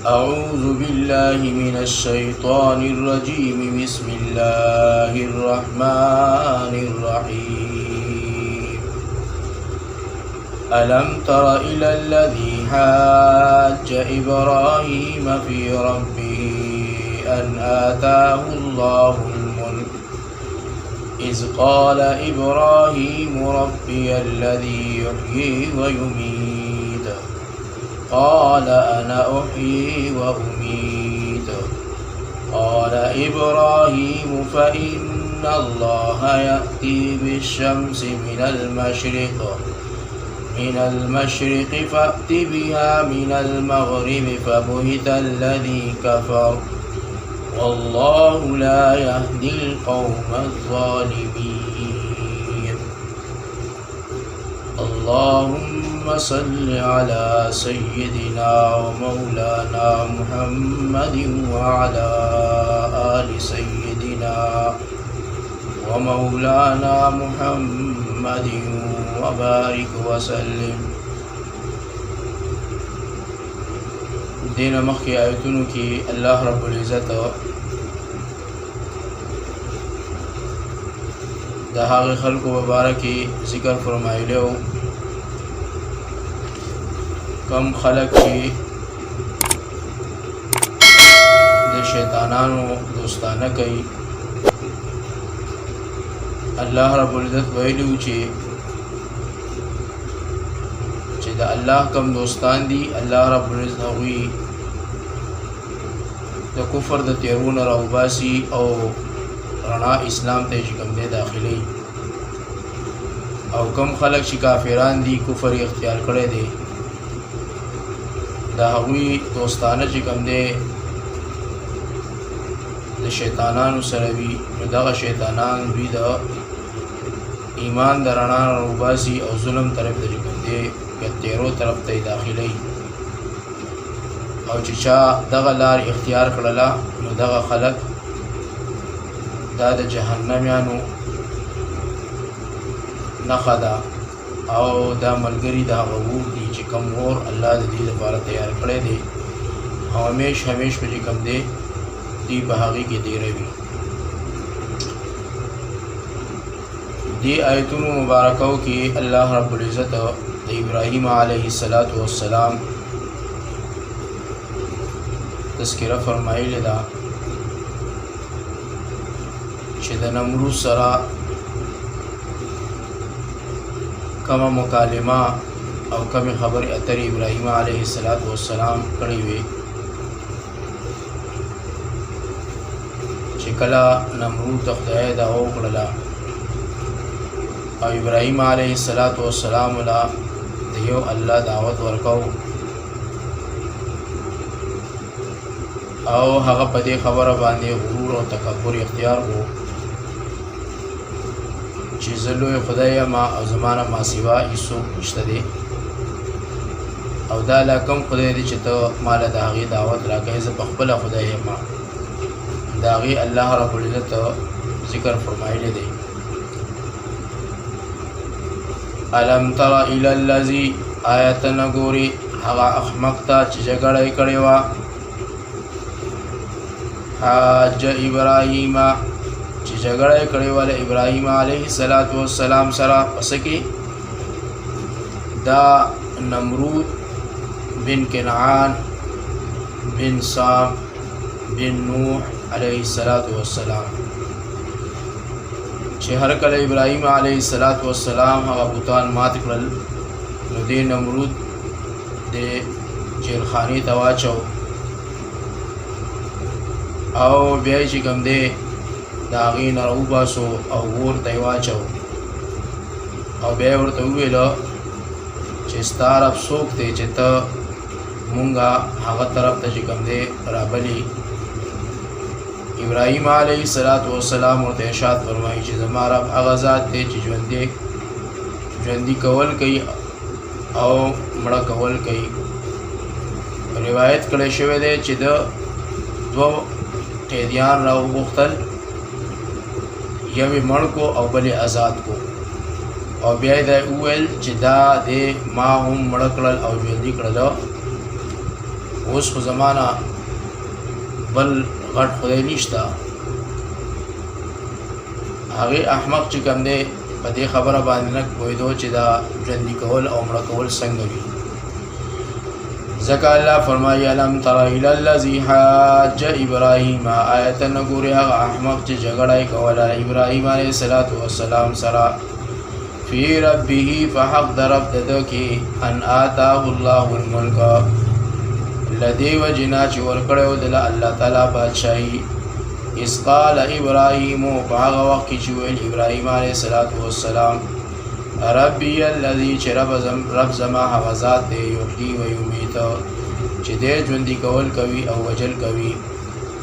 أعوذ بالله من الشيطان الرجيم بسم الله الرحمن الرحيم ألم تر إلى الذي حاج إبراهيم في ربه أن آتاه الله الملك إذ قال إبراهيم ربي الذي يحيي ويميت قال أنا أحيي وأميت قال إبراهيم فإن الله يأتي بالشمس من المشرق فأت بها من المغرب فبهت الذي كفر والله لا يهدي القوم الظالمين. اللهم صل على سيدنا ومولانا محمد وعلى آل سيدنا ومولانا محمد وبارك وسلم. دین مخی آیتونو کی اللہ رب العزت دا هغه خلقو مبارکی ذکر فرمایلیو کم خلق کی د شیطانانو دوستانه کوي. الله رب العزت ویلو چې د الله کم دوستان دي الله رب العزت هغوی د کفر د تیرونه راوباسي او رڼا اسلام ته چې کوم دی داخلي، او کم خلق چې کافران دي کفر اختیار کړی دی د هغوی دوستانه چې کوم دی د شیطانانو سره وي، نو دغه شیطانان دوی د ایمان د رڼا راوباسي او ظلم طرف ته چې کوم دی تیرو طرف ته داخلي، او چې چا دغه لار اختیار کړله نو دغه خلق دا د جهنميانو نښه ده او دا ملګري د هغه اور دي چې کوم اور الله د دې لپاره تیار کړی دی او همیش په چې کوم دی دوی په هغې کې تېروي. دې آیتونو مبارکو کې الله رب العزت د ابراهیم علیه السلام تذکره فرمایلی ده چې د نمرود سره کومه مکالمه او کومې خبرې اترې ابراهیم علیه السلام کړې وې چې کله نمرود ته خدای دعا وکړله او ابراهیم علیه السلام له یو الله دعوت ورکاو او هغه په دې خبره باندې غرور او تکبر اختیار وو چې زه لوی خدای یم او زمانه ما سوا هیڅوک نشته دی، او دا لا کوم خدای دی چې ته مال د هغې دعوت راکوې، زه په خپله خدای یم. د هغې الله رب العزت ذکر فرمایلی دی الم تر الى الذي آیت نګوري هغه احمق ته چې جګړه یې کړې وه حاج ابراهیم چې جګړه یې کړې وه له ابراهیم علیه السلام سره پس کې دا نمرود بن کنعان بن سام بن نوح علیه السلام چې هر کله ابراهیم علیه السلام هغه بوتان مات کړل نو دې نمرود د جیلخانې ته واچو او بیا چې کوم دی د هغې نه راوباسو او اور ته یې واچو او بیا یې ورته وویله چې ستا رب څوک دی چې ته مونږه هغه طرف ته چې کوم دی رابلي. ابراهیم علیه السلام ورته ارشاد فرمایي چې زما رب هغه ذات دی چې ژوندي کول کوي او مړه کول کوي. روایت کړی شوی دی چې د دوه قیدیان راوغوښتل، یو یې مړ کو او بل یې آزاد کو، او بیا یې وویل چې دا د ما هم مړه کړل او ژوندي کړل، اوس خو زمانہ بل غټ خدای نشته. هغې احمق چې کوم دی په دې خبره باندې نه پوهېدو چې دا ژوندي کول او مړه کول څنګه وي. ځکه الله فرمایي الم تر الی الذي حاج ابراهیم، آیا ته نه ګورې هغه احمق چې جګړه یې کوله ابراهیم علیه السلام سره فی ربه، په حق د رب د ده کې ان آتاه الله الملک، له دې وجې نه چې ورکړی و دله الله تعالی بادشاهي. اذ قال ابراهیم، په هغه وخت کې چې ویل ابراهیم علیه السلام ربی الذي، چې رب زما هغه ذات دی یحیی و یمیت، چې دی ژوندي کول کوي او وجل کوي.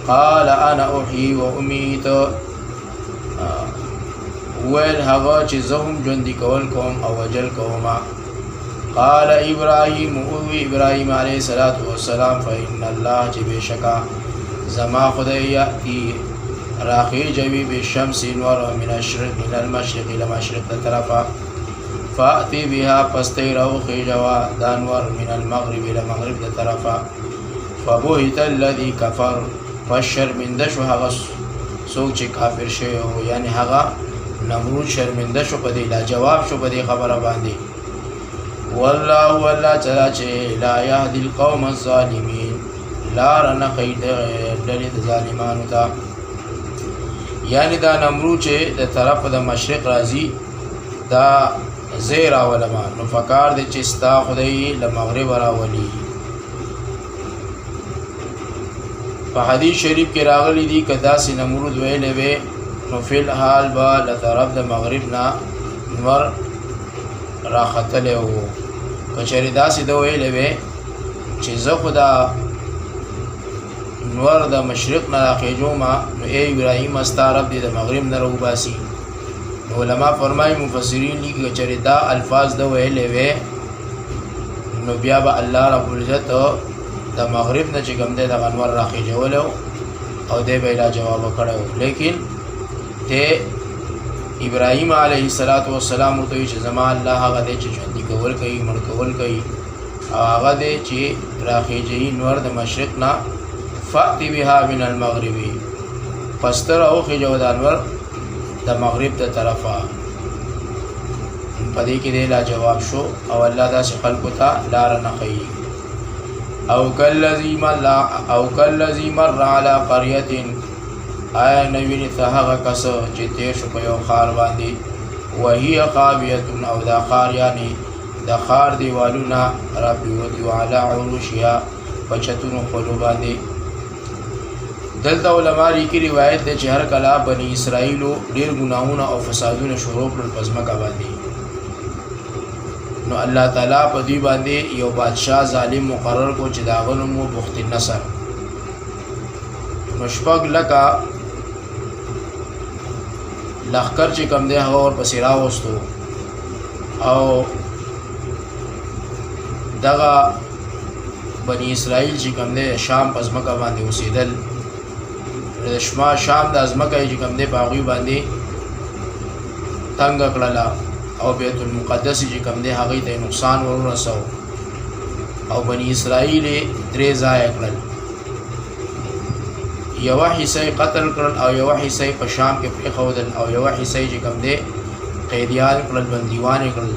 قال انا احیی و امیت، ویل هغه چې زه هم ژوندي کول کوم او وجل کوم. قال ابراهیم، اوی ابراهیم علیه السلام فإن الله، چې بېشکه زما خدای یأتی راخیجوي بالشمس نور من المشرق إلى مشرق د طرفه، فأتی بها پستی راوخیجوا دا نور من المغرب إلى مغرب د طرفه. فبهت الذي کفر، فشرمنده شو هغه څوک چې کافر شوی و، یعنی هغه نمرود شرمنده شو په دې، لا جواب شو په دې خبره باندې. والله والله تعالی چې لا یهدي القوم الظالمین، لار نه ښیي ډلې د ظالمانو ته. یعنی دا نمرود چې د طرف د مشرق راځي دا زه راولم، نو فکار دی چې ستا خدای له مغرب راولي. په حدیث شریف کې راغلی دي که داسې نمرود ویلی وی نو فی الحال به له طرف د مغرب نه نور راختلی و. که چېرې داسې ده ویلی وی چې زه خو دا نور د مشرق نه راخیجومه، نو ای ابراهیم ستا رب دې د مغرب نه راوباسي. نو علما فرمایي مفسرین لیکي که چېرې دا الفاظ ده ویلی وی نو بیا به الله رب العزت د مغرب نه چې کوم دی دغه نور راخیجولی او دی به یې لا جوابه کړی و. لیکن ته ابراهیم علیه السلام ورته وایي چې زما الله هغه دی چې ژوندي کول کوي مړ کول کوي، او هغه دی چې راخیجوي نور د مشرق نه. فأتی بها من المغرب، پس ته راوخیجوه دا نور د مغرب د طرفه. په دې کې دی لا جواب شو او الله داسې خلکو ته لاره نه ښیي. او کالذي مر علی قریة، آیا نه وینې ته هغه کس چې تیر شو په یو ښار باندې، وهي خاویة، او دا ښار یعنې د ښار دیوالونه راپریوتي وو علی عروشها، په چتونو خپلو باندې. دلته علما لیکي روایت دی چې هر کله بني اسرائیلو ډېر ګناهونه او فسادونه شروع کړل په ځمکه باندې، نو الله تعالی په دوی باندې یو بادشاه ظالم مقرر کو چې د هغه نوم و بخت النصر. نو شپږ لکه لښکر چې کوم دی هغه ورپسې راوستو، او دغه بني اسرائیل چې کوم دی شام په ځمکه باندې اوسېدل، شام د ځمکه چې کوم دی په هغوی باندې تنګه کړله، او بیت المقدس چې کوم دی هغوی ته نقصان ورسو، او بني اسرائیل یې درې ځایه کړل. یوه حصه یې قتل کړل، او یوه حصه یې په شام کې پرېښودل، او یوه حصه یې چې کوم دی قیدیان کړل، بندیوان یې کړل،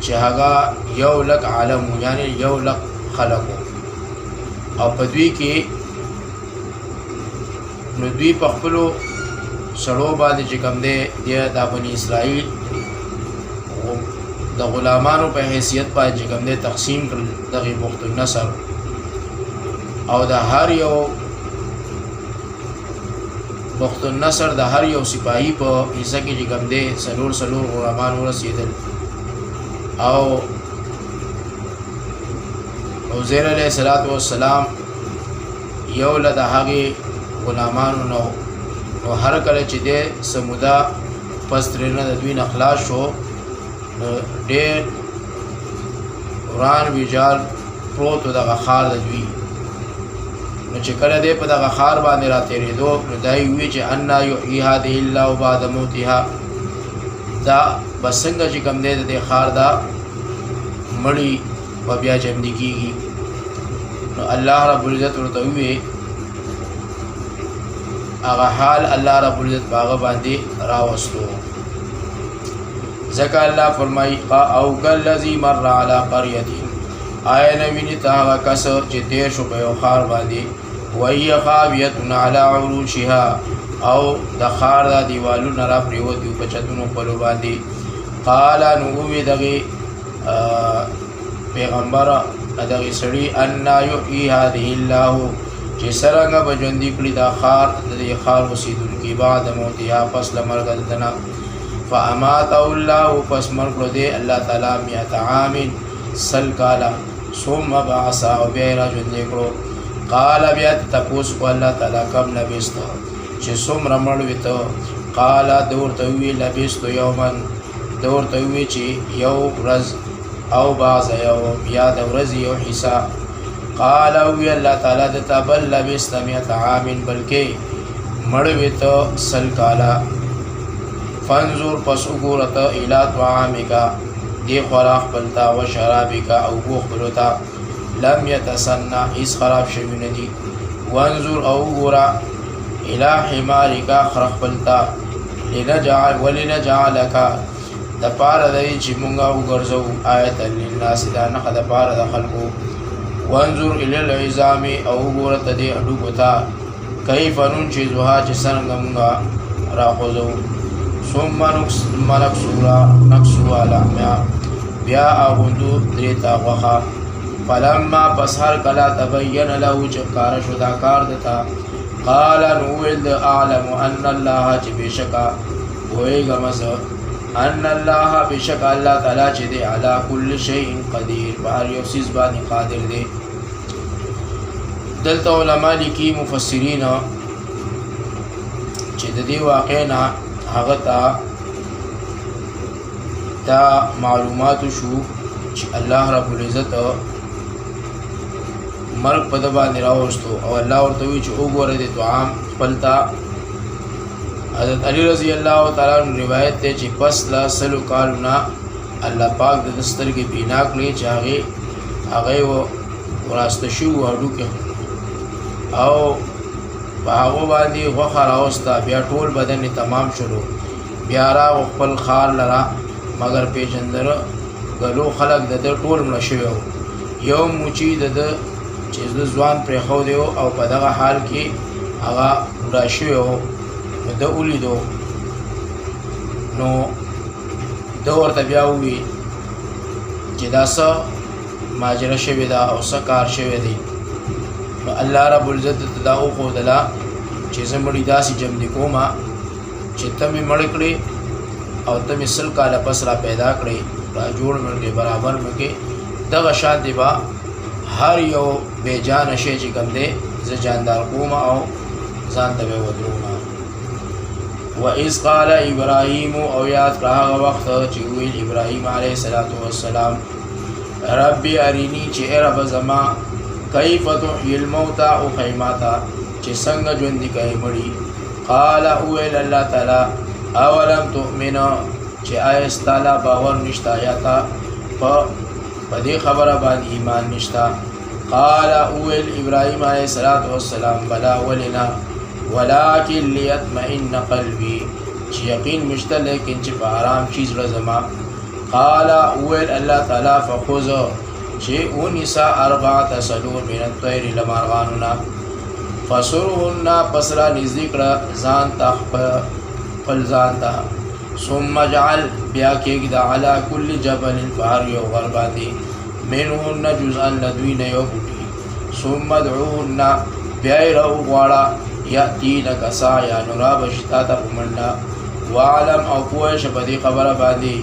چې هغه 100,000 عالم و، یعنې 100,000 خلق و. او په دوی کې نو دوی په خپلو سړو باندې چې کوم دی دا بني اسرائیل د غلامانو په حیثیت باندې چې کوم دی تقسیم کړل دغه بخت النصر، او د هر یو بخت النصر د هر یو سپاهي په حصه کې چې کوم دی څلور غلامان ورسېدل. او عزیر علیه السلام یو له د هغې غلامانو نو هر کله چې دی سموده پس ترېنه د دوی نه خلاص شو، نو ډېر وران ویجال پروت و دغه ښار د دوی. نو چې کله دی په دغه ښار باندې را تېرېدو، نو دا یې ووایي چې انا یحیی هذه الله بعد موتها، دا به څنګه چې کوم دی د دې ښار دا مړي به بیا ژوندي کېږي. نو الله رب العزت ورته وی هغه حال الله رب العزت باغ باندې راوستو. ځکه الله فرمایي او کالذي مر على قريه آیا نویني ته هغه کس چې تیر شو په یو ښار باندې وهي خاویة على عروشها او د ښار د دیوالونه را پرېوتي په چتونو خپلو باندې. قال نو ووی دغې پیغمبره دغې سړي انا یحیي هذه الله چې څرنګه به ژوندي کړي دا ښار د دې ښار اوسېدونکي بعد موتها پس له مرګه د ده نه. فاماته الله پس مړ کړو دی الله تعالی 100 عام 100 کاله ثم بعث او بیا یې را ژوندی کړو. قال بیا تپوس کو الله تعالی کم لبست چې څومره مړ وې ته. قال ده ورته ووي لبست یوما ده ورته ووي چې یو ورځ او بعض یوم یا د ورځې یو حصه. قال وی الله تعالی دته بل لبست 100 عام بلکې مړ وې ته 100 کاله. فانظر پس وګوره ته الی طعامک دی خوراک خپلتا و شرابک او بو خپلتا لم یتسنى هیڅ خراب شوي نه دي. وانظر او وګوره الی حمارک خر خپلتا ولنجعلک د پاره دی چې مونږ وګرځو آیت للناس دا نښه د پاره د خلکو. وانظر الی العظام او وګوره ته دې هډوکو ته کیف ننشزها چې څرنګه مونږ راخوځو. ثم نکسوها لحمها بیا اغوندو درې ته غوښه. فلما پس هر کله تبین له چې ښکاره شو دا کار دته. قال نو ویل اعلم ان الله چې بېشکه پوهېږم زه ان الله بېشکه الله تعالی چې دی علی کل شیء قدیر په هر یو څیز باندې قادر دی. دلته علما لیکي مفسرین چې د دې واقع نه هغه ته دا معلومات شو چې الله رب العزت مرګ په ده باندې راوستو او الله ورته وی چې وګوره د طعام خپلتا. حضرت علی رضی الله تعالی عنہ روایت دی چې پس له 100 کالو نه الله پاک د سترګې بینا کړې چې هغه وراسته شو هډوکې او په هغو باندې غوښه راوسته. بیا ټول بدن تمام شلو. بیا راغو خپل ښار لره مګر پیژندره ګلو خلک د ده ټول مړه شوي وو. یو موچي د ده چې د ځوان پرېښودی و او په دغه حال کې هغه بوډا شوی و نو ده ولیدو نو ده ورته بیا ووي چې دا څه ماجره شوې ده او څه کار شوی دی. نو الله رب العزت ته دا وښودله چې زه مړي داسې جمدي کومه چې ته مې مړ کړې او ته مې 100 کاله پس را پیدا کړې را جوړ مې کړې برابر مې کړې. دغه شانتې به هر یو بې جانه شی چې کوم دی زه جاندار کوم او ځان ته به ودرومه. وإذ قال ابراهیم او یاد کړه هغه وخت چې ویل ابراهیم علیه السلام ربي اریني چې ای رب زما کیف تحیی الموتى او خیماتا چې څنګه ژوندي کوي مړي. قال اویل الله تعالی اولم تؤمن چې آیا ستاله باور نشته یا تا په دې خبره باندې ایمان نشته. قال اویل ابراهیم علیه السلام بلا ولنا ولكن ليطمئن قلبي چې یقین مشته لیکن چې په آرام شي زړه زما. قال اویل الله تعالی فخذ چې ونسا 4 سلور من الطير لمارغاننا فسرهن پسرا نزدې کړه ځان ته خپل ځان ته. ثم جعل بیا کېږده علی کل جبل بهر یو غر باندې منهن جزءا لدوی نه یو بوټي. ثم ادعوهن بیا یې راوغواړه یأتینک سعیا نو رابشي تا ته په منډه. واعلم او پوه شه په دې خبره باندې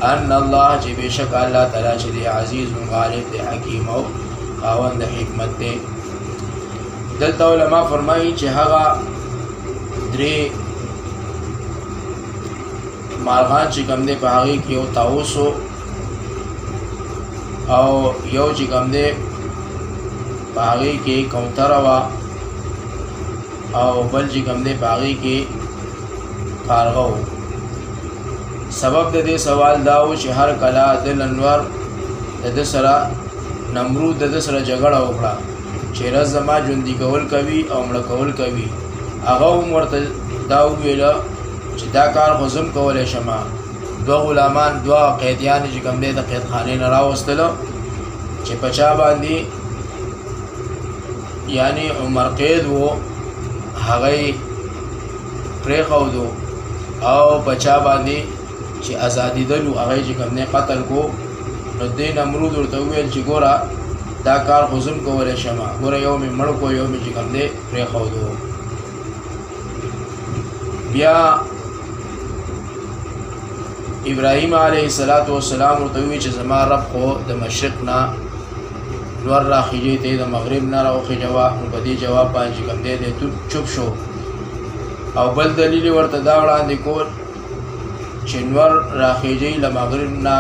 ان الله چې بېشک الله تعالی چې دی عزیز غالب دی حکیم او خاوند حکمت دی. دلته علما فرمایي چې هغه درې مارغان چې کوم دی په هغې کې یو طاووس او یو چې کوم دی په هغې کې کوتره وه او بل چې کوم دی په هغې کې کارغه و. سبب د دې سوال دا و چې هر کله د لنور د ده سره نمرود د ده سره جګړه وکړه چې رز زما ژوندي کول کوي او مړه کول کوي. هغه هم ورته دا وویله چې دا کار خو زه هم کولی شم. دوه غلامان دوه قیدیان چې کوم دی د قیدخانې نه راوستله چې په چا باندې یعنی عمر قید و هغه یې پرېښودو او په چا باندې چې ازادېدل و هغه یې چې کوم دی قتل کو. نو دې نمرود ورته وویل چې ګوره دا کار خو زه هم کولی شم، ګوره یو مې مړ کو یو مې چې کوم دی پرېښودو. بیا ابراهیم علیه السلام ورته وویل چې زما رب خو د مشرق نه لور راخیږي ته د مغرب نه راوخیږه. نو په دې جواب باندې کوم دی دی چوپ شو. او بل دلیل ورته دا وړاندې کول چې نور راخیږي له مغرب نه،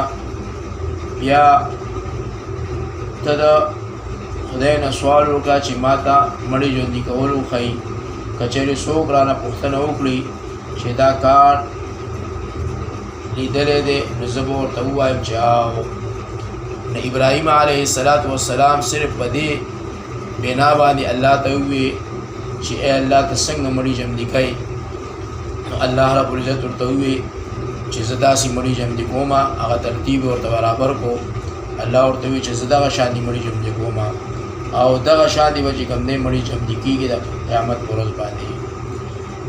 بیا ته د خدای نه سوال وکړه چې ما ته مړي ژوندي کول وښایي. که چېرې څوک رانه پوښتنه وکړي چې دا کار لیدلی دی نو زه به ورته ووایم چې آو. نو ابراهیم علیه السلام صرف په دې بنا باندې الله ته وویل چې ای الله ته څنګه مړي ژوندي کوي. نو الله رب العزت ورته وویل چې زه داسې مړي ژوندي کوم، هغه ترتیب ورته برابر کو. الله ورته وویل چې زه دغه شان مړي ژوندي کوم او دغه شان به چې کوم دی مړي ژوندي کېږي د قیامت په ورځ باندې.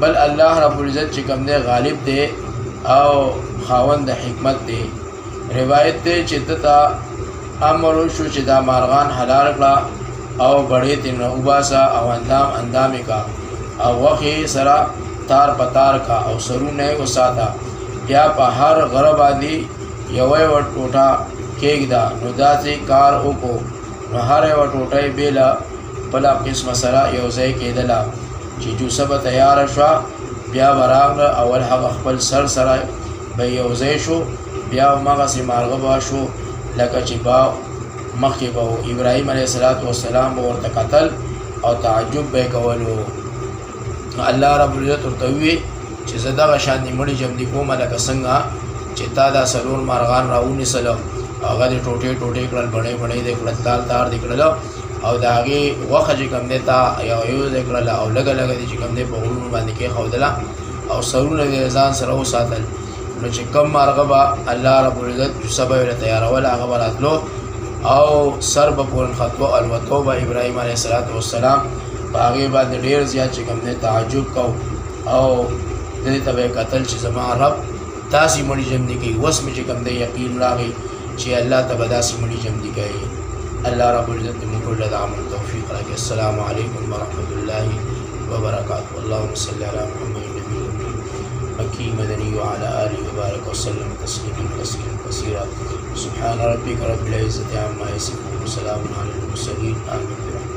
بل الله رب العزت چې کوم دی غالب دی او خاوند د حکمت دی. روایت دی چې ته امر وشو چې دا مارغان حلال کړه او بړې ترې وباسه او اندامې کا او غوښې سره تار په تار کا او سرونه یې وساته. بیا په هر غره باندې یوه یوه ټوټه کېږده. نو داسې کار وکړو. نو هر یوه ټوټه یې بېله خپله قسمه سره یو ځای کېدله. چې جوسه به تیاره شوه بیا به راغله اول هغه خپل سر سره به یو ځای شو، بیا هماغسې مارغه به شو لکه چې با مخکې به و. ابراهیم علیه السلام به ورته کتل او تعجب به یې کولو. الله رب العزت ورته وویل چې زه دغه شانې مړي ژوندي کوم لکه څنګه چې تا دا څلور مارغان راونیسله، هغه دې ټوټې ټوټې کړل، بڼې بڼې دې کړل، تار تار دې کړل او د هغې غوښه چې کوم دی تا یو یو دې کړله او لږه لږه دې چې کوم دی په غرونو باندې کېښودله او سرونه دې ځان سره وساتل. نو چې کم مارغه به الله رب العزت جوسه به یې تیاروله هغه به راتلو او سر به پورې نښتو الوتو به ابراهیم علیه السلام په هغې باندې ډېر زیات چې کوم دی تعجب کو او دې ته به یې کتل چې زما رب داسې مړي ژوندي کوي. اوس مې چې کوم دی یقین راغی چې الله ته به داسې مړي ژوندي کوي. الله رب العزت موږ ټول له عمل توفیق راکړي. السلام علیکم ورحمة الله وبرکاته. اللهم صل علی محمد النبي مكي مدني وعلى آله وبارك وسلم تسليما كثيرا. سبحان ربك رب العزة عما يصفون وسلام على المرسلين. آمين.